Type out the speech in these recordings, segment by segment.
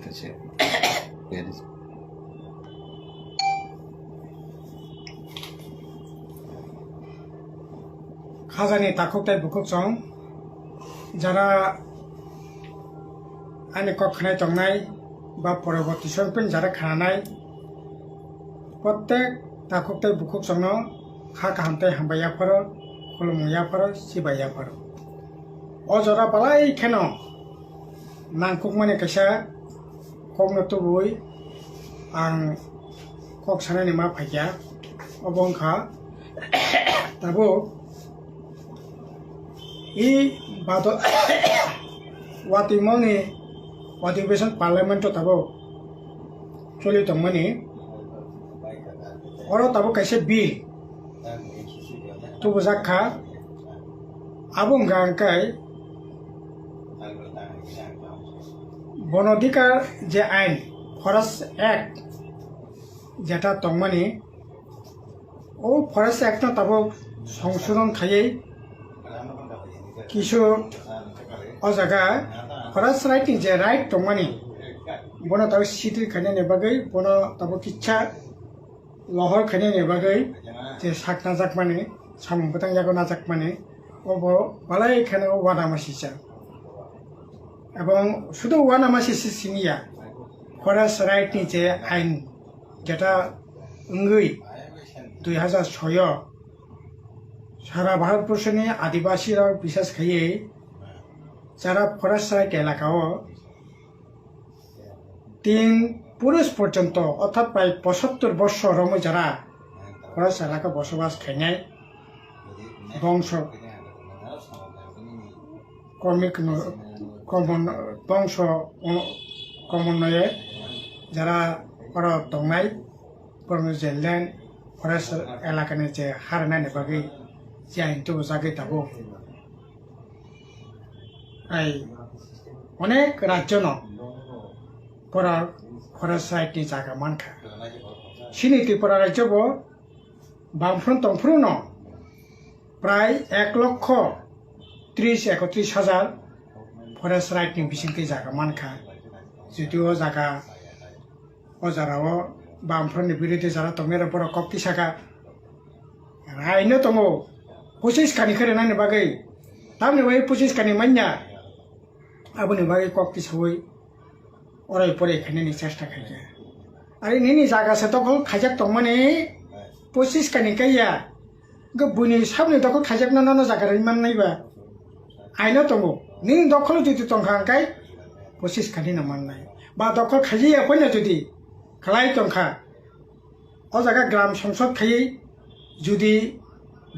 kache Paris খাজানি তাকুকটাই বুকুকচং যারা আইনে কখনাই তংনাই বা পরবর্তী সময় যারা খানাই প্রত্যেক তাকুকটাই বুকুকচং খা কাহামতাই হামবাইয়াফার খুলুমুয়াফার সিবাইয়াফার অজরা বালাই কেন নাংকুক মানে কাইসা কমनो तुबुई आं कक सानायनि मा फाइया अबंखा दाबो इ बादो वातिमंनि अधिवेशन पार्लियामेंट दाबो चलि दंमोनि अर दाबो काइसे बिल तुबु जाखा आबुं गांकाय বন অধিকার যে আইন ফরেস্ট অ্যাক্ট যেটা তংমানি ও ফরেস্ট অ্যাক্ট তাব সংশোধন খাইয়ে কিছু অজায়গা ফরেস্ট রাইট যে রাইট তংমানি বন তাব সিটি খাইনাयनि बागै বন তাব কিচ্ছা লহর খাইनायनि बागै যে সাক নাজাক মানে সামুং বতাং জাগো নাজাক মানে অব বালাই খানে ওয়ানা মাসিসা এবং শুধু ওয়ানা মাসিসি সিনিয়া ফরেস্ট রাইটনি যে আইন যেটা উঙ্গই 2006 সারা ভারতবর্ষনি আদিবাসীরা বিশেষ খাইয়ে যারা ফরেস্ট রাইট এলাকাও 3 পুরুষ পর্যন্ত অর্থাৎ প্রায় 75 বছর যারা ফরেস্ট এলাকা বসবাস খাইনাই বংশ কর্মিক কমন বংশ কমনয়ে যারা দंनाय परमिट फरेस्ट एलाकानि जे हारनायनि बागै जे आइन तो जागै दाबो अनेक राज्य परा फरेस्ट राइटनि जागा मानखा सिनि त्रिपुरा राज्यबो बामफ्रोम तंफ्रोम प्राय 1,30,31,000 फरेस्ट राइटनि बिसिंखै जागा मानखा जुदिओ जागा अजाराव बामफ्रोमनि बिरुद्धे जारा तंनाय पर कक्ति सागा रायनो दङ 25 खानि खरेनायनि बागै तामनि बागै 25 खानि मान्या आबुनि बागै कक्ति सबै अराय परे खाइनायनि चेष्टा खाइया आरो निनि जागासे दखल खाइजाक दंमाने 25 खानि गाया गुबुनि साबनि दखल खाइजाकनो न जागारै माननायबा आइनो दङ नी दखल जुदि तंखांखाय 25 खानि न माननाय बा दखल खाइया फैना जुदि खालाय तंखा अ जागा ग्राम संसद खाइयै जुदि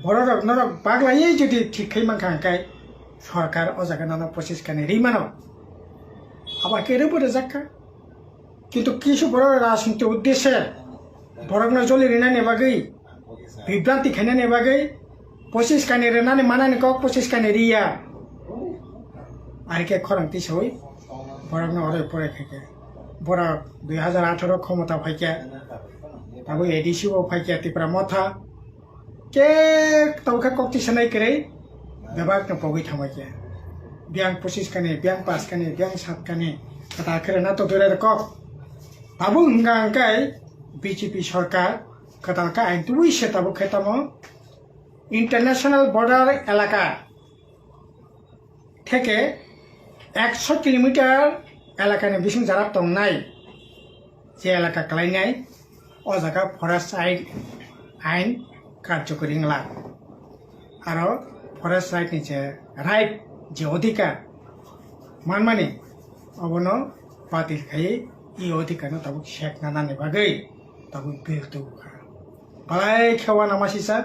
बररक नरक बागलायै जुदि थिखै मानखांखाय सरकार अ जागा न 25 खानि रिमानो आबा केरेबो जाखा किन्तु किछु बर राजनीति उद्देश्य बरकनो जलि रिनायनि बागै बिभ्रान्ति खाइनायनि बागै 25 खानि रेनानै मानायनि कक 25 खानि रिया आरके खरंती सबै बरकनो अराय परे खाइके बरक 2018 क्षमता फाइके दाबो एडिसिओ फाइके त्रिपुरा मथा के तौका कक्ति सनाय करे बेबाक न पगै थामाइके बियां 25 खानि बियां 5 खानि बियां 7 खानि कथा खरेना तो दोरे कक दाबो हंगांकाय बीजेपी सरकार कथाका आइन तुई से दाबो खेतामो इंटरनेशनल बॉर्डर एलाका থেকে 100 किलोमीटर एलाकानि बिसिं जारा तंनाय जे एलाका खालायनाय अ जागा फरेस्ट आइन कार्यकरी नला आरो फरेस्ट राइटनि जे राइट जे अधिकार मानमानि अबनो बातिल खायै इ अधिकारनो दाबो सेकनानानि बागै दाबो बिल दौखा बालाय खेवा नामासिसा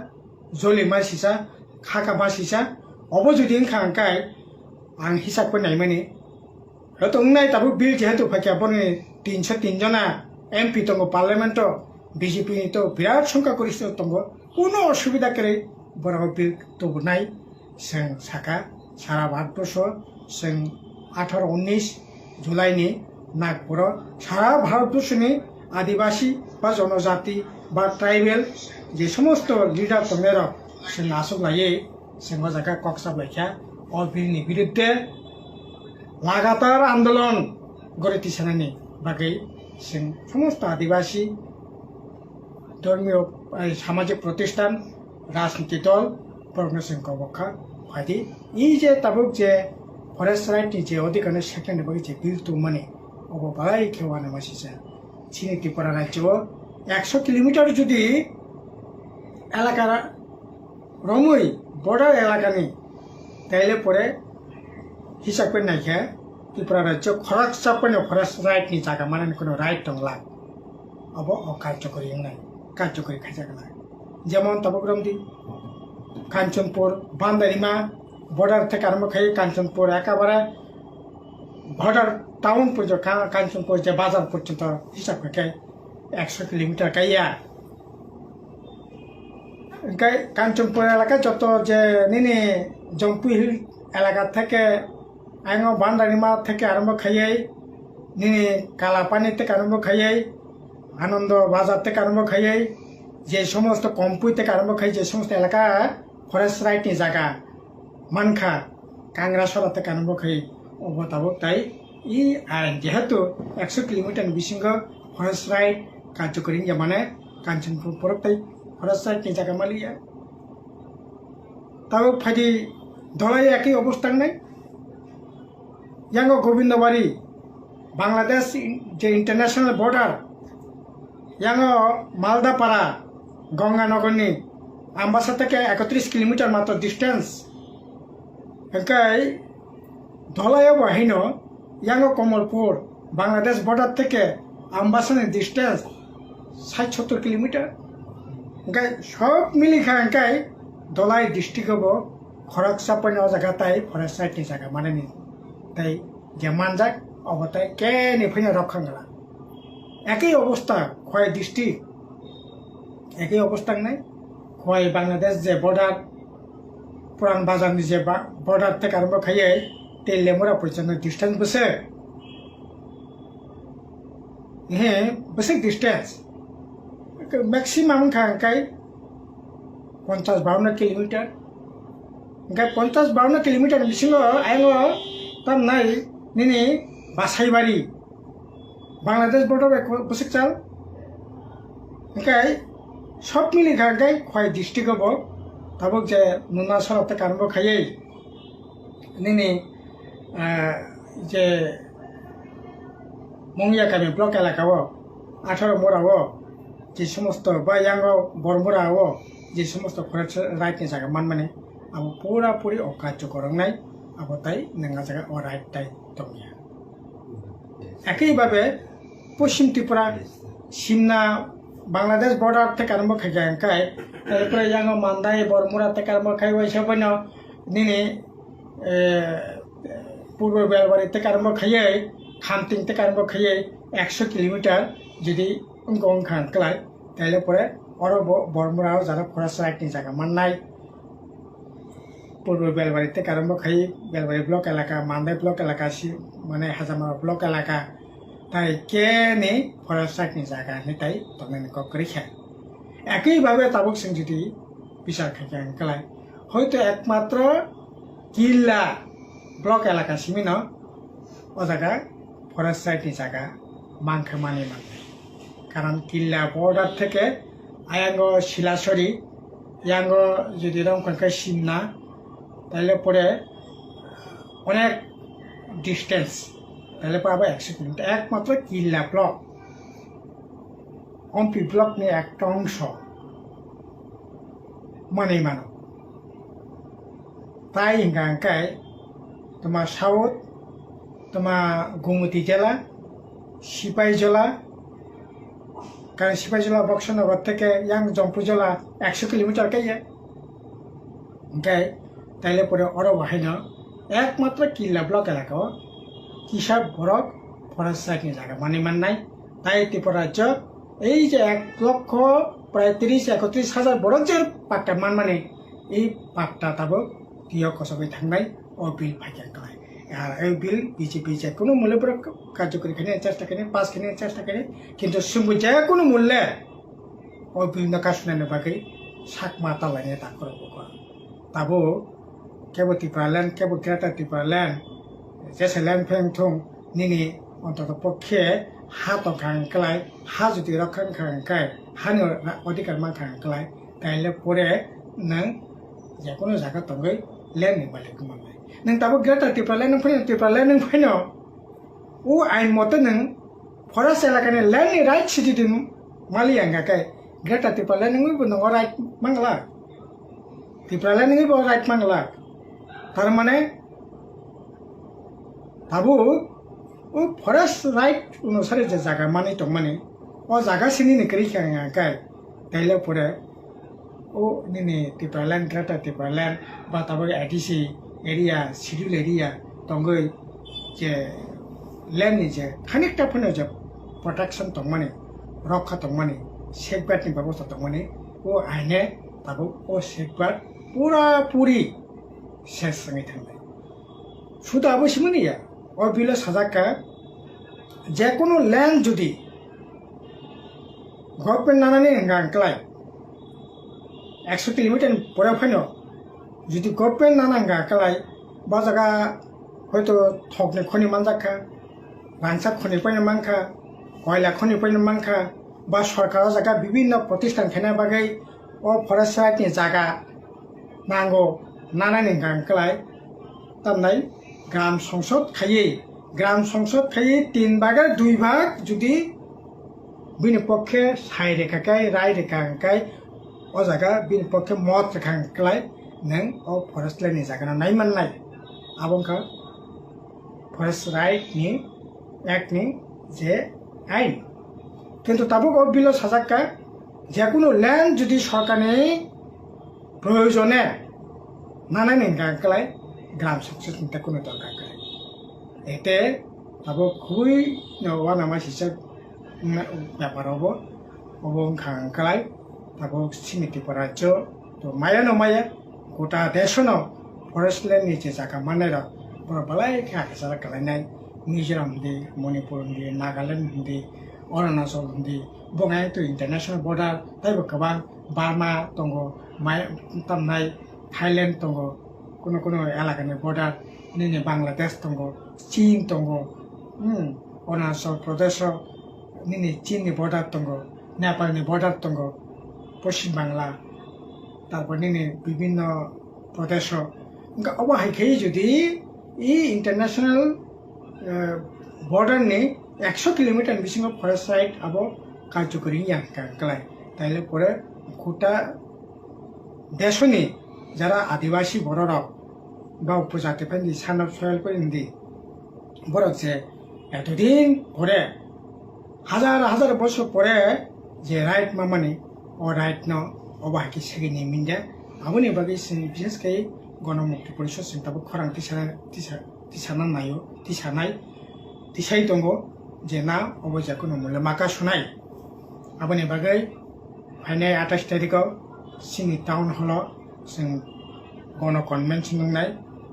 जलि मासिसा खाका मासिसा अबो जुदि खांकाय आं हिसाब नाय माने तंनाय दाबो बिल जेहेतु फाइका बरनि 303 जना एमपि दङ पार्लियामेंट बीजेपी तो बिराट संख्या गरिष्ठ दङ कोनो असुबिदा करे बराव बिल दौनाय जों साका सारा भारतबर्ष जों 18-19 जुलाइनि नागपुराव सारा भारतबर्षनि आदिवासी बा जनजाति बा ट्राइबेल जे समस्त लिडार दंनाय जों आसक लायै जों जागा कक्सा लायखा और बिलनि बिरुद्धे लगातार आंदोलन গড়ে তিসানানি বাকি সমস্ত আদিবাসী ধর্মীয় সামাজিক প্রতিষ্ঠান রাজনীতি দল প্রগ্রেশন কবক্ষা ফাইদি এই যে তাবুক যে ফরেস্ট রাইটনি যে অধিকার সেখানে বাকি যে বিল তো মানে অবাই খেওয়ানো মাসিছে চিনি ত্রিপুরা রাজ্য 100 কিলোমিটার যদি এলাকার রমই বর্ডার এলাকা নেই তাইলে পরে হিসাব করে নাইখা ত্রিপুরা রাজ্য খরচ চাপানো ফরেস্ট রাইটনি জায়গা মানে কোনো রাইট দংলা अब কার্যকরী নাই কার্যকরী খাইজা গেল যেমন তবগ্রামদি কাঞ্চনপুর বান্দারিমা বর্ডার থেকে আরম্ভ খাই কাঞ্চনপুর একেবারে বর্ডার টাউন পর্যন্ত কাঞ্চনপুর যে বাজার পর্যন্ত হিসাব করে 100 কিলোমিটার কাইয়া কাঞ্চনপুর এলাকায় যত যে নিনে জম্পু হিল এলাকা থেকে আইন বান্দারিমা থেকে আরম্ভ খাইয়াই নিনে কালাপানি থেকে আরম্ভ খাইয়াই আনন্দ বাজার থেকে আরম্ভ খাইয়াই যে সমস্ত কম্পুই থেকে আরম্ভ খাই যে সমস্ত এলাকা ফরেস্ট রাইটনি জায়গা মানখা কাংরাসরা থেকে আরম্ভ খাই অবতাবক তাই ই আইন যেহেতু 100 কিলোমিটার বিসিঙ্গ ফরেস্ট রাইট কার্যকরী মানে কাঞ্চনপুর পরব তাই ফরেস্ট রাইটনি জায়গা মালিয়া তাও ফাইদি ধলাই একই অবস্থান নাই ইয়াঙ্গ গোবিন্দবাড়ি বাংলাদেশ যে ইন্টারন্যাশনাল বর্ডার ইয়াঙ্গ মালদাপাড়া গঙ্গানগরনি আমবাসা থেকে 31 কিলোমিটার মাত্র ডিস্টেন্স একাই ধলাইও বাহিন ইয়াঙ্গ কমলপুর বাংলাদেশ বর্ডার থেকে আমবাসানের ডিস্টেন্স 60-70 কিলোমিটার একাই সব মিলিখা একাই ধলাই ডিস্ট্রিক্ট হব খরচ চাপানি জায়গা তাই ফরেস্ট রাইটনি জায়গা মানে নি তাই যে মানজাক অবতাই কেনে ফেনে রক্ষা গেলা একই অবস্থা খয় ডিস্ট্রিক্ট একই অবস্থা নাই খয় বাংলাদেশ যে বর্ডার পুরান বাজারনি যে বর্ডার থেকে আরম্ভ খাইয়ে তেল লেমরা পর্যন্ত ডিস্টেন্স বসে হ্যাঁ বেসিক ডিস্টেন্স ম্যাক্সিমাম খাই 50-52 কিলোমিটার ওখানে 50-52 কিলোমিটার বিসিङ আইङ তার নাই নিনি বাসাইবাড়ি বাংলাদেশ বর্ডার বসে চাল ওখানে সব মিলি গাই খয় ডিস্ট্রিক্ট হব তাবক যে নুনা সড়ক থেকে আরম্ভ খাইয়ে নিনি যে মঙ্গিয়াকামি ব্লক এলাকাও 18 মোড়াও যে সমস্ত বা ইয়াঙ্গ বরমুড়াও যে সমস্ত ফরেস্ট রাইটনি জায়গা মানে আবো পুরাপুরি অকার্যকর নাই আবো তাই নেঙ্গা জায়গা ও রাইট তাই দমিয়া একইভাবে পশ্চিম ত্রিপুরা সিমনা বাংলাদেশ বর্ডার থেকে আরম্ভ খাই তারপরে ইয়াঙ্গ মান্দাই বরমুড়া থেকে আরম্ভ খাই ওই সব নিনে পূর্ব বেলবাড়ি থেকে আরম্ভ খাইয়ে খামতিং থেকে আরম্ভ খাইয়ে 100 কিলোমিটার যদি গং খানকলাই তাইলে পরে আরো বরমুড়াও যারা ফরেস্ট রাইটনি জায়গা মাননাই পূর্ব বেলবাড়ি থেকে আরম্ভ খাই বেলবাড়ি ব্লক এলাকা মান্দাই ব্লক এলাকা মানে হাজামারা ব্লক এলাকা তাই কেনে ফরেস্ট রাইটনি জায়গা তাই তখন করে খায় একইভাবে তাবক সিং যদি বিচার খাই হয়তো একমাত্র কিল্লা ব্লক এলাকা সিমিন ও জায়গা ফরেস্ট রাইটনি জায়গা মানখা মানে কারণ কিল্লা বর্ডার থেকে আয়াঙ্গ শিলাসরি ইয়াঙ্গ যদি রংখানকাই সিমনা তাহলে পরে অনেক ডিস্টেন্স তাহলে পরে আবার 100 কিলোমিটার একমাত্র কিল্লা ব্লক হম্পি ব্লক নিয়ে একটা অংশ মানে মানব তাই হিংকায় তোমার সাউথ তোমার গোমতী জেলা সিপাহীজলা কারণ সিপাহীজলা বক্সনগর থেকে ইয়াং জম্পু জেলা 100 কিলোমিটার কাইয়া তাইলে পরে আরো বাহিনী একমাত্র কিল্লা ব্লক এলাকাও কিসব বরক ফরেস্ট রাইটনি জায়গা মানে নাই তাই ত্রিপুরা রাজ্য এই যে 1 লক্ষ প্রায় 30-31 হাজার বরক যে পাট্টা মানে এই পাট্টা তাবো প্রিয় কসবে থাকনাই ও বিল ফাইকেন খায় আর এই বিল বিজেপি যে কোনো মূল্য কার্যকরী খানে চেষ্টা করে পাস খানে চেষ্টা করে কিন্তু সুম্বু যে কোনো মূল্যে ও বিল নকাশনে বাকি শাক মাতা লাগে তা করে তাবো কেবল ত্রিপুরা ল্যান্ড কেবল গ্রেটার ত্রিপুরা ল্যান্ড যেসে ল্যান্ড ফেং থং নিনি অন্তত পক্ষে হা তংখাংকালাই হা যদি রক্ষা খাংকাই হানি অধিকার মান খাংকালাই তাইলে পরে নং যে কোনো জায়গা তঙ্গই ল্যান্ড নিবালে কমালাই নং তাবো গ্রেটার ত্রিপুরা নং ফैनो ত্রিপুরা নং फैनो ও আইন মতে নং ফরেস্ট এলাকানে ল্যান্ড রাইট সিটি দিন মালি আঙ্গাকাই গ্রেটার ত্রিপুরা নং বো রাইট মাংলা ত্রিপুরা নং বো রাইট মাংলা তার মানে তাবো ও ফরেস্ট রাইট অনুসারে যে জায়গা মানে তো মানে ও জায়গা সিনি নিকরি খাঙ্গাকাই তাইলে পরে ও নিনে ত্রিপুরাল্যান্ড গ্রেটার ত্রিপুরাল্যান্ড বা তারপরে এডিসি এরিয়া শিডিউল এরিয়া তঙ্গই যে ল্যান্ডনি যে খানিকটা ফোনে যে প্রটেকশন তংমানে রক্ষা তংমানে সেফগার্ডনি ব্যবস্থা তংমানে ও আইনে তাবো ও সেফগার্ড পুরাপুরি শেষ সঙ্গে থাকবে শুধু আবশ্যক ইয়া ও বিলে সাজাকা যে কোনো ল্যান্ড যদি গভর্নমেন্ট নানানি গাংক্লায় 100 কিলোমিটার পরে ফাইনো যদি গভর্নমেন্ট নানা গাংক্লায় বা জায়গা হয়তো থকনে খনি মানজাখা রানসা খনি পাইনে মানখা কয়লা খনি পাইনে মানখা বা সরকার জায়গা বিভিন্ন প্রতিষ্ঠান খেনে বাগै ও ফরেস্ট রাইটনি জায়গা নাঙ্গো নানানি গাংক্লায় তামনাই গ্রাম সংসদ খাইয়ে 3 ভাগের 2 ভাগ যদি বিনি পক্ষে সাই রেখাকাই রায় রেখাকাই ও জায়গা বিনি পক্ষে মত রেখাকাই নং ও ফরেস্ট ল্যান্ডनि জায়গা नाय माननाय आबंखा फरेस्ट राइटनि एक्टनि जे आइन किन्तु ताबो ও বিল সাজাকা যে কোনো ল্যান্ড যদি সরকারनि প্রয়োজনে নানানি গাংক্লাই গ্রাম সংসদनि কোনো দরকার নাই এতে তাবো খুবই ওয়ানা মাসিসা ব্যাপার হবো এবং খাংকালাই তাবো সিমিতি পরাজ্য তো মায়া ন মায়া গোটা দেশনো ফরেস্ট ল্যান্ডनि যে জায়গা মানেরা বড় বালাই খাকে সারা কালাইনাই মিজোরাম দি মণিপুর দি নাগাল্যান্ड দি অরুণাচল দি বঙাই তো ইন্টারন্যাশনাल बॉर्डर তাইবো गोबां बार्मा दंगो माय तामनाय थाईलैंड दंगो কোনো এলাকাनि बॉर्डर निने बांग्लादेश दंगो चीन दंगो अरुणाचल प्रदेश निने चीननि बॉर्डर दंगो नेपालनि बॉर्डर दंगो पश्चिम बांग्ला তারপর নিনে বিভিন্ন প্রদেশ অবহাইখাই যদি এই ইন্টারন্যাশনাল বর্ডারনি 100 কিলোমিটার বিসিং ফরেস্ট রাইট আবো কার্যকরী ইয়াংকালাই তাইলে পরে গোটা দেশনি যারা আদিবাসী বড়রা বা উপজাতিফোরनि সানব সয়েলফोरनि বড় যে এতদিন পরে হাজার বছর পরে যে রাইট মামানি ও রাইট ন অবাকি সেগিনি মিন্ডা আবনি বাকি বিশেষ করে গণমুক্তি পরিষদ সিংতাবো খরাং তিসানা নাयो তিসানাই তিসাই দंगो যে না অবজা কোনো মূল্য মাকা শুনাই আবনি বাকি ফাইনাল 28 তারিখआव সিনি টাউন হল जों গণ কনভেনশন নাই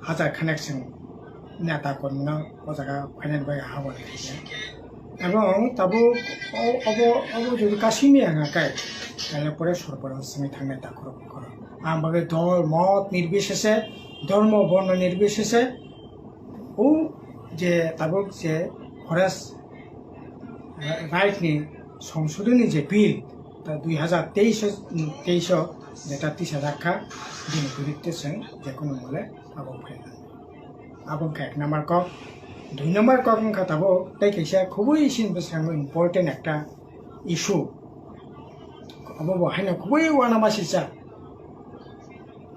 হাজার খানেক जों নেতা কর্মীরা ও জায়গা ফাইনাল বাই হাবলে এবং তাবো যদি কাশিমি আঙাকাই তাহলে পরে সরবরাহ সঙ্গে থাকলে তা করো আমাকে দল মত নির্বিশেষে ধর্ম বর্ণ নির্বিশেষে ও যে তাবো যে ফরেস্ট রাইটনি সংশোধনী যে বিল তা 2023 যেটা 30 রাখা দিন বিরুদ্ধে যে কোনো মূল্যে আবো ফাইনাল আবংকা 1 নম্বর কক 2 নম্বর কক খাতাবো তাই কেসা খুবই ইম্পর্টেন্ট একটা ইস্যু আবো হাইনা খুবই ওয়ানা মাসিসা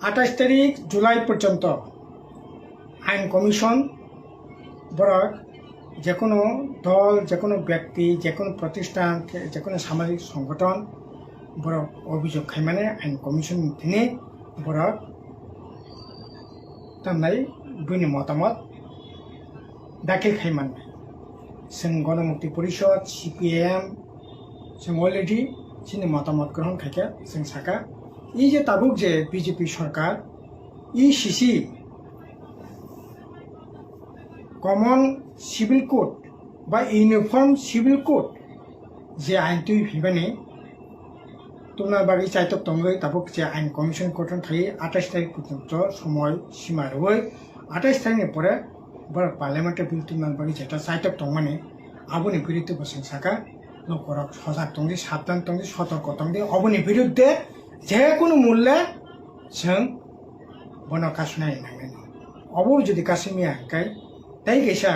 28 তারিখ জুলাই পর্যন্ত আইন কমিশন বরক যে কোনো দল যে কোনো ব্যক্তি যে কোনো প্রতিষ্ঠান যে কোনো সামাজিক সংগঠন বরক অভিযোগ খাইমানে আইন কমিশন দিনে বরক তামনাই বুনি মতামত দাখিল খাইমান जों गणमुक्ति परिषद CPM जों अलरेडी जोंनि मतामत ग्रहण खायखा जों साका इ जे ताबुक जे बीजेपी सरकार ECC कमन सिविल कोड बा यूनिफर्म सिविल कोड जे आइन तुइ फिबानि तुमना बागै चाइतक तंगै ताबुक जे आइन कमिशन गठन थायो 28 तारिख पर्यन्त समय सीमा रय 28 तारिखनि परे बर पार्लियामेंट बिल तुमना बागै जेटा चाइतक तंगमानि আবনি বিরুদ্ধে বসে সাকা নকরক সজাগ দंदि সাবধান दंदि সতর্ক दंदि অবনি বিরুদ্ধে যে কোনো মূল্যে जों বন কাশনাই নাঙ্গেন অব যদি কাশ্মীর গাই তাই গেছা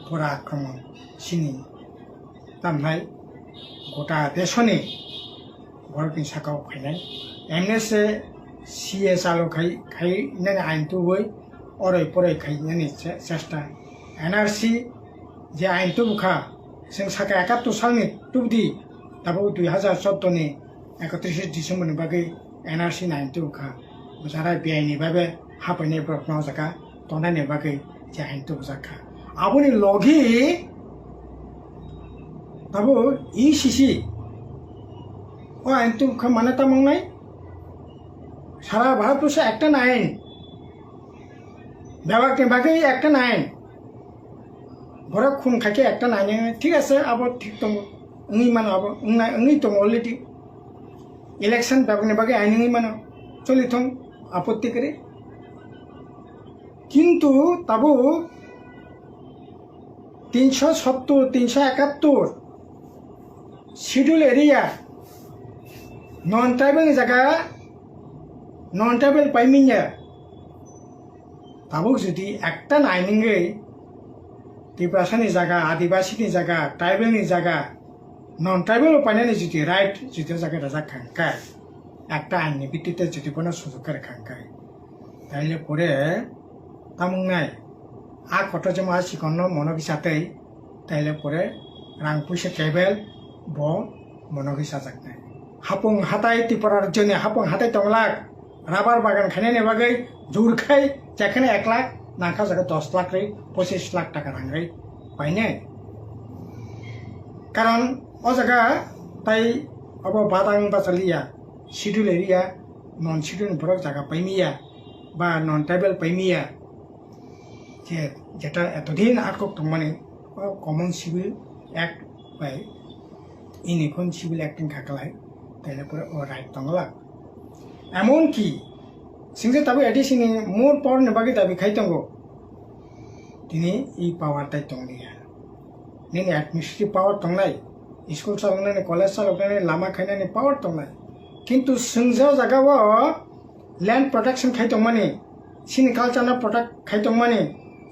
পুরা আক্রমণ সিনি তামনাই গোটা দেশনি বরকনি সাকাও ফাইনাই এমনেসে সিএ চালু খাই নানি আইন তুবই অরই পরই খাই নানি চেষ্টা এনআরসি যে আইন তুবুখা जों साका 71 सालनि तुबदि दाबो 2014 नि 31 डिसेम्बरनि बागै एनआरसि नाइन तुबुखा जारा बेआइनि बाबे हाफायनाय ब्रकनाव जाका तनायनि बागै जे आइन तुबुजाखा आबुनि लगि दाबो इसिसि ও আইন তুবুখা মানে তামাংনাই সারা ভারতবর্ষে একটা আইন ব্যবহারকে বাগै একটা আইন বড় খুন খাকে একটা নাইনে ঠিক আছে আবার ঠিক দङ উনি মানে আবার উনি দङ অলরেডি ইলেকশন ব্যাপারनि বাগে আইনি মানে চলিথং আপত্তি করে কিন্তু তাবো 370 371 শিডিউল এরিয়া নন ট্রাইবেল জায়গা নন ট্রাইবেল পাইমিnya তাবো যদি একটা নাইনিঙ্গে दिप्रासानि जागा आदिवासीनि जागा ट्राइबेलनि जागा नन ट्राइबेल पाइनानि जुदि राइट जुदि जागा राजा खांकाय একটা আইনनि ভিত্তিতে যদি কোনো সুযোগ করে খাंकाय তাইলে পরে তামুংনাই আ কত যে মা সিকন্ন মনবিসাতেই তাইলে পরে রাং পয়সা ট্রাইবেল ব মনবিসা জাগনাय হাপুং হাতাই ত্রিপুরার জন্য হাপুং হাতাই তংলাক রাবার বাগান খাইনাयनि বাগै জুরখাই যেখানে 1 লাখ नाखा जागा 10 लाख रे 25 लाख टाका रांगै पाइने कारण ओ जगह ताई अब बादां बाचलिया शिड्यूल एरिया नन शिड्यूल बरक जागा पाइमिया बा नन ट्राइबल पाइमिया जे जेटा एतदिन आटक दंमाने कमन सिविल एक्ट बाय इनिकन सिविल एक्टिंग खाकलाय ताइले परे ओ राइट दंगला एमन की सिंजे ताबो एडिसिनि मोर पावरनि बागै दाबि खाइतंगो दिनै इ पावर ताइ दंलिया निनि एडमिनिस्ट्रेटिव पावर दंनाय स्कुल चालायनानै कलेज चालायनानै लामा खायनानै पावर दंनाय किन्तु जोंजाव जागाव लैंड प्रोटेक्शन खाइतंमानि सिनि कालचारना प्रोटेक्ट खाइतंमानि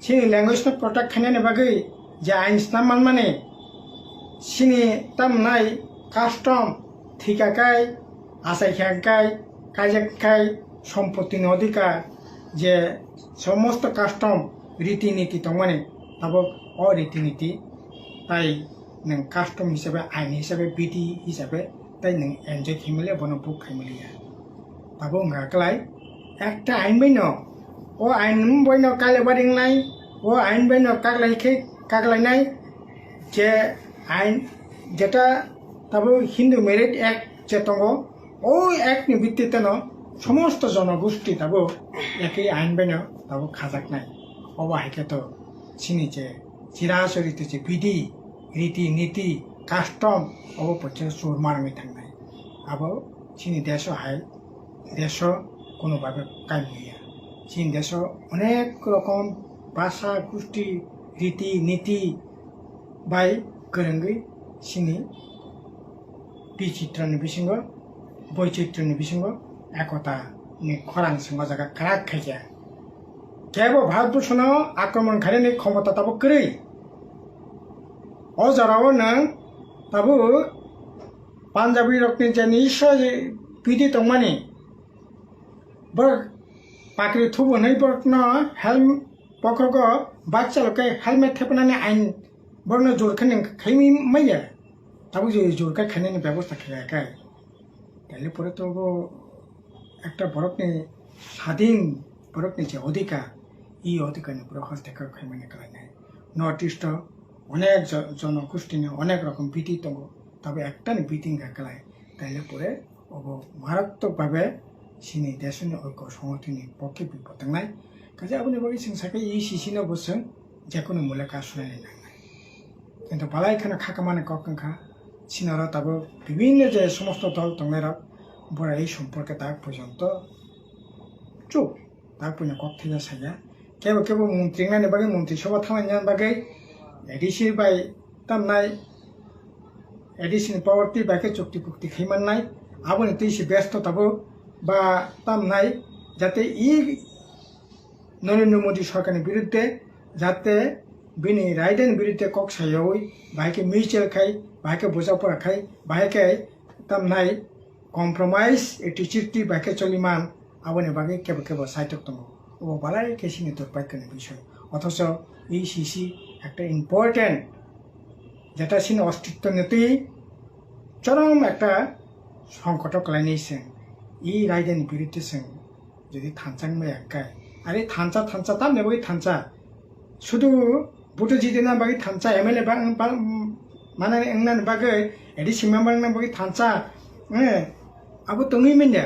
सिनि लैंग्वेजना प्रोटेक्ट खायनायनि बागै जे आइनसना मानमाने सिनि तामनाय कास्टम थिकाकाय आसायखांकाय काजेखाय सम्पत्तिनि अधिकार जे समस्त कास्टम रीतिनीति तंमाने तब अरीतिनीति ताई नों कास्टम हिसाबै आइन हिसाबै बिधि हिसाबै ताई नों एनजय खाइमले बन बुक खाइमलिया तब गाकलाय একটা আইন বাইন ও আইন বাইন কালে বারিংনাই ও আইন বাইন কাগলাইনাই যে আইন যেটা তব হিন্দু মেরিট অ্যাক্ট যে দङ ওই অ্যাক্টनि ভিত্তিতে সমস্ত জনগোষ্ঠী তব একই আইন বাইন তব খাজাকনাই অবাহিকে তো চিনি যে চিরাচরিত যে বিধি রীতি নীতি কাস্টম অব পচ্ছে সুর মারামি থাকনাই আব চিনি দেশ হাই দেশ কোনোভাবে কামিয়া চীন দেশ অনেক রকম ভাষা গোষ্ঠী রীতি নীতি বাই गोरोंगै চিনি বিচিত্রनि बिसिंग বৈচিত্র্যनि बिसिंग একতা नि खरां सिंग जागा क्राक खाइया केवल भारतवर्ष आक्रमण खाने क्षमता तब करै अजाराव नों तब पान्जाबी रकनि जे निश्चय बिदि दंमानि बर पाकरि थुबनै बरन हेलमेट पकरग बाइक चालक हेलमेट थेपनानै आइन बरन जोरखान खाइमी मैया तब जे जोरखा खाने व्यवस्था खायाखै তাইলে পরে তো একটা বরকনি স্বাধীন বরকনি যে অধিকার এই অধিকারের উপরে হস্তক্ষেপ খাইমানে খাইনাই নর্থ ইস্ট অনেক জনগোষ্ঠী অনেক রকম বিধি দङ তবে একটা বিধি গাকলায় তাইলে পরে মারাত্মকভাবে চিনি দেশनि ঐক্য সংহতিनि পক্ষে বিপদ নাই কাজে আপনি বাকি সিংসাকে এই সিসিনো বসেন যে কোনো মূল্যে কাজ শুনাই নাঙ্গাই কিন্তু বালাইখানা খাকামানে ককংখা চিনারা তবে বিভিন্ন যে সমস্ত দল দংনাইরা বড় এই সম্পর্কে তার পর্যন্ত চুপ তার পুনে কক্ষিয়া সাইয়া কেবল কেবল মন্ত্রী নানি বাকি মন্ত্রিসভা থামাইনান বাকি এডিসির by tamnai additional poverty baike chukti pukti khaimanai aboni tuisi besto tabo ba tamnai jate Narendra Modi সরকারের বিরুদ্ধে যাতে বিনি রাইডেন বিরুদ্ধে কক সাইয়ই বাহাকে মিউচুয়াল খাই বাহাকে বোঝাপড়া খাই বাহাকে তামনাই কম্প্রোমাইজ একটি চুক্তি বাহাকে চলিমান আবনে বাগে কেবল কেবল সাইটক দङ ও বালাই কেসিনি দুর্ভাগ্যের বিষয় অথচ এই সিসি একটা ইম্পর্টেন্ট যেটা সিন অস্তিত্ব নীতি চরম একটা সংকটক লাইনেছেন এই রাইডেন বিরুদ্ধে যদি থানচাংমাই একাই আরে থানচা তাম নে বাকি থানচা শুধু বুটো জিতেনা বাকি থানচা এমএলএ মানে এংনান বাকি এডিসি মেম্বার না বাকি থানচা আবু তঙ্গি মিন্ডা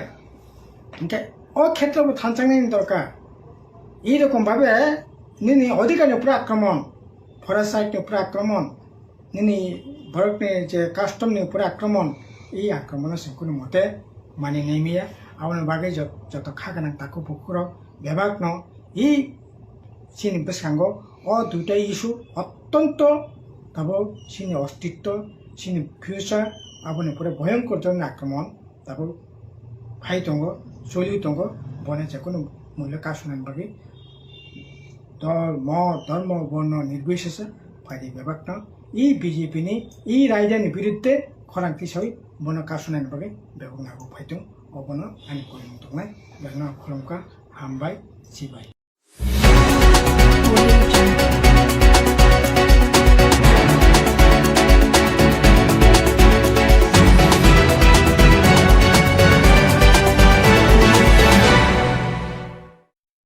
ওকে ও ক্ষেত্রে থানচাংনি দরকার এইরকম ভাবে নিনি অধিকারের উপরে আক্রমণ ফরেস্ট সাইটের উপরে আক্রমণ নিনি ভারতনি যে কাস্টমনি উপরে আক্রমণ এই আক্রমণের কোনো মতে মানে নেমিয়া আবার বাকি যত খাগানা তাকে পুকুর বিভাগ এই সিনি বেসাঙ্গ ও দুইটা ইস্যু অত্যন্ত তারপর সিনি অস্তিত্ব সিনি ফিউচার আবনি পরে ভয়ঙ্কর ধরনের আক্রমণ তারপর ভাই দङ চলি দङ বনে যে কোনো মূল্য কাশনের বাকি ধর্ম বর্ণ নির্বিশেষে ফাইদি বিভাগ এই বিজেপিনি এই রাইডারनि বিরুদ্ধে খরাংতি সই বন কাশনের বাকি বিভাগ নাগো ফাইদों অবনো আনি করিম দङ बेखौनो खुलुमखा हामबाय सिबाय।